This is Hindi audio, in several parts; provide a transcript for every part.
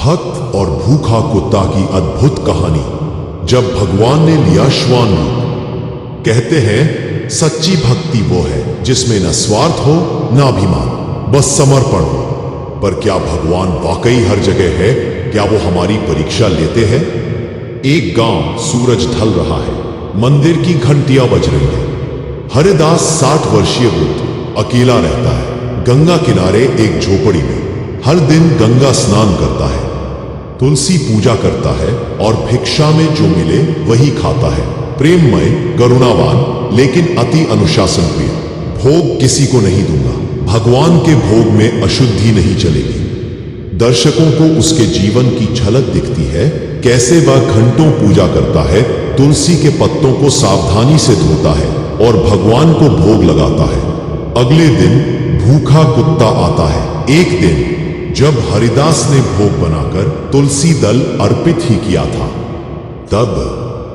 भक्त और भूखा कुत्ता की अद्भुत कहानी। जब भगवान ने लिया श्वान रूप। कहते हैं सच्ची भक्ति वो है जिसमें न स्वार्थ हो न अभिमान, बस समर्पण हो। पर क्या भगवान वाकई हर जगह है? क्या वो हमारी परीक्षा लेते हैं? एक गांव, सूरज ढल रहा है, मंदिर की घंटियां बज रही हैं। हरिदास 60 वर्षीय वृद्ध अकेला रहता है, गंगा किनारे एक झोपड़ी में। हर दिन गंगा स्नान करता है, तुलसी पूजा करता है और भिक्षा में जो मिले वही खाता है। प्रेममय, करुणावान, लेकिन अति अनुशासन प्रिय। भोग किसी को नहीं दूंगा। भगवान के भोग में अशुद्धि नहीं चलेगी। दर्शकों को उसके जीवन की झलक दिखती है, कैसे वह घंटों पूजा करता है, तुलसी के पत्तों को सावधानी से धोता है और भगवान को भोग लगाता है। अगले दिन भूखा कुत्ता आता है। एक दिन जब हरिदास ने भोग बनाकर तुलसी दल अर्पित ही किया था, तब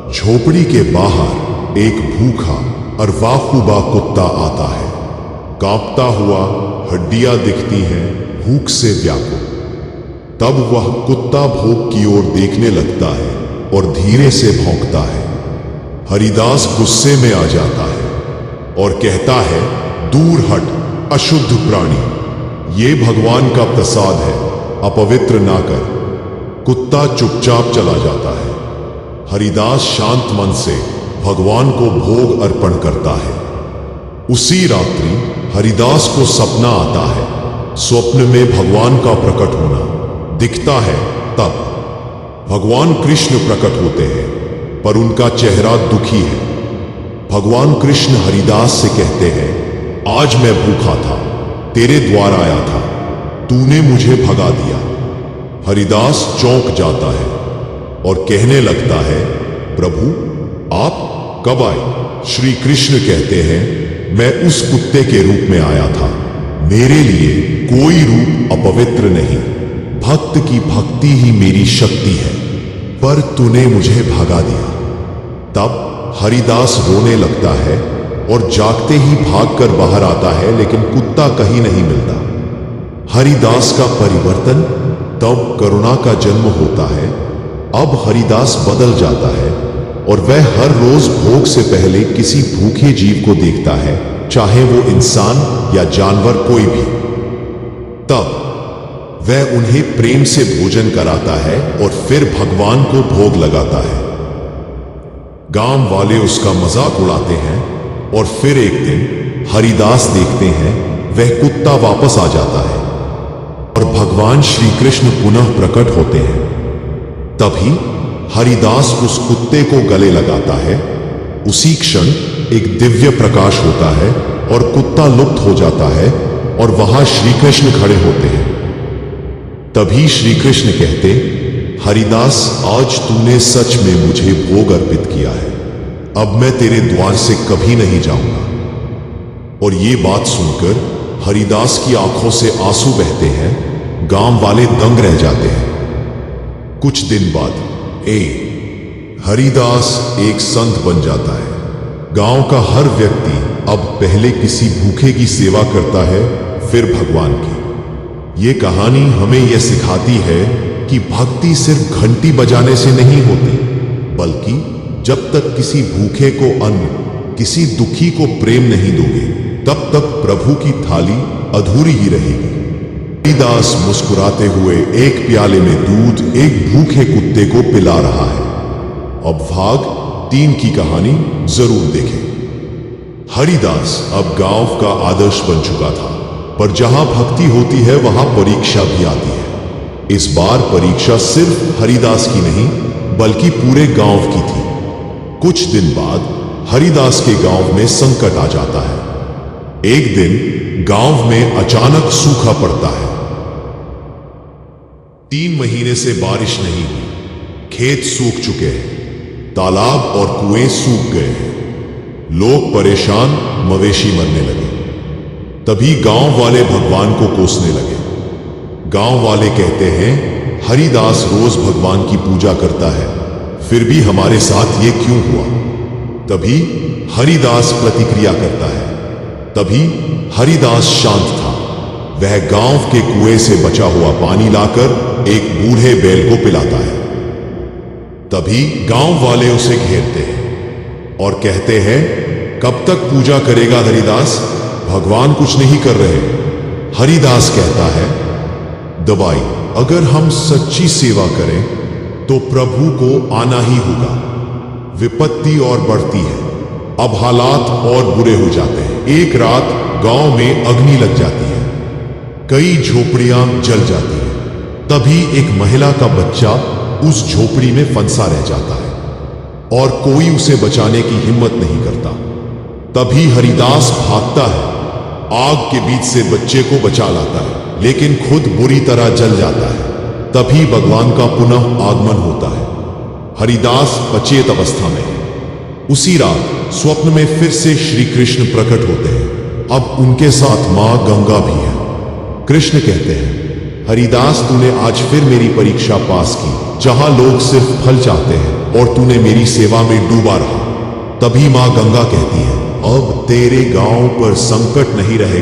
झोपड़ी के बाहर एक भूखा और वाकुबा कुत्ता आता है। कांपता हुआ, हड्डियां दिखती हैं, भूख से व्याकुल। तब वह कुत्ता भोग की ओर देखने लगता है और धीरे से भौंकता है। हरिदास गुस्से में आ जाता है और कहता है, दूर हट अशुद्ध प्राणी, ये भगवान का प्रसाद है, अपवित्र ना कर। कुत्ता चुपचाप चला जाता है। हरिदास शांत मन से भगवान को भोग अर्पण करता है। उसी रात्रि हरिदास को सपना आता है। स्वप्न में भगवान का प्रकट होना दिखता है। तब भगवान कृष्ण प्रकट होते हैं, पर उनका चेहरा दुखी है। भगवान कृष्ण हरिदास से कहते हैं, आज मैं भूखा था, तेरे द्वार आया था, तूने मुझे भगा दिया। हरिदास चौंक जाता है और कहने लगता है, प्रभु आप कब आए? श्री कृष्ण कहते हैं, मैं उस कुत्ते के रूप में आया था। मेरे लिए कोई रूप अपवित्र नहीं। भक्त की भक्ति ही मेरी शक्ति है, पर तूने मुझे भगा दिया। तब हरिदास रोने लगता है और जागते ही भागकर बाहर आता है, लेकिन कुत्ता कहीं नहीं मिलता। हरिदास का परिवर्तन, तब करुणा का जन्म होता है। अब हरिदास बदल जाता है और वह हर रोज भोग से पहले किसी भूखे जीव को देखता है, चाहे वो इंसान या जानवर कोई भी। तब वह उन्हें प्रेम से भोजन कराता है और फिर भगवान को भोग लगाता है। गांव वाले उसका मजाक उड़ाते हैं और फिर एक दिन हरिदास देखते हैं, वह कुत्ता वापस आ जाता है और भगवान श्री कृष्ण पुनः प्रकट होते हैं। तभी हरिदास उस कुत्ते को गले लगाता है। उसी क्षण एक दिव्य प्रकाश होता है और कुत्ता लुप्त हो जाता है और वहां श्री कृष्ण खड़े होते हैं। तभी श्री कृष्ण कहते, हरिदास आज तूने सच में मुझे भोग अर्पित किया है। अब मैं तेरे द्वार से कभी नहीं जाऊंगा। और ये बात सुनकर हरिदास की आंखों से आंसू बहते हैं। गांव वाले दंग रह जाते हैं। कुछ दिन बाद हरिदास एक संत बन जाता है। गांव का हर व्यक्ति अब पहले किसी भूखे की सेवा करता है, फिर भगवान की। ये कहानी हमें यह सिखाती है कि भक्ति सिर्फ घंटी बजाने से नहीं होती, बल्कि जब तक किसी भूखे को अन्न, किसी दुखी को प्रेम नहीं दोगे, तब तक प्रभु की थाली अधूरी ही रहेगी। हरिदास मुस्कुराते हुए एक प्याले में दूध एक भूखे कुत्ते को पिला रहा है। अब भाग 3 की कहानी जरूर देखें। हरिदास अब गांव का आदर्श बन चुका था, पर जहां भक्ति होती है वहां परीक्षा भी आती है। इस बार परीक्षा सिर्फ हरिदास की नहीं, बल्कि पूरे गांव की थी। कुछ दिन बाद हरिदास के गांव में संकट आ जाता है। एक दिन गांव में अचानक सूखा पड़ता है। 3 महीने से बारिश नहीं हुई। खेत सूख चुके हैं, तालाब और कुएं सूख गए हैं। लोग परेशान, मवेशी मरने लगे। तभी गांव वाले भगवान को कोसने लगे। गांव वाले कहते हैं, हरिदास रोज भगवान की पूजा करता है, फिर भी हमारे साथ ये क्यों हुआ? तभी हरिदास प्रतिक्रिया करता है। तभी हरिदास शांत था। वह गांव के कुएं से बचा हुआ पानी लाकर एक बूढ़े बैल को पिलाता है। तभी गांव वाले उसे घेरते हैं और कहते हैं, कब तक पूजा करेगा हरिदास? भगवान कुछ नहीं कर रहे। हरिदास कहता है, दवाई, अगर हम सच्ची सेवा करें तो प्रभु को आना ही होगा। विपत्ति और बढ़ती है। अब हालात और बुरे हो जाते हैं। एक रात गांव में अग्नि लग जाती है, कई झोपड़ियां जल जाती हैं। तभी एक महिला का बच्चा उस झोपड़ी में फंसा रह जाता है और कोई उसे बचाने की हिम्मत नहीं करता। तभी हरिदास भागता है, आग के बीच से बच्चे को बचा लाता है, लेकिन खुद बुरी तरह जल जाता है। तभी भगवान का पुनः आगमन होता है। हरिदास अचेत अवस्था में है। उसी रात स्वप्न में फिर से श्री कृष्ण प्रकट होते हैं। अब उनके साथ मां गंगा भी है। कृष्ण कहते हैं, हरिदास, तूने आज फिर मेरी परीक्षा पास की। जहां लोग सिर्फ फल चाहते हैं और तूने मेरी सेवा में डूबा रहा। तभी मां गंगा कहती है, अब तेरे गांव पर संकट नहीं रहेगा।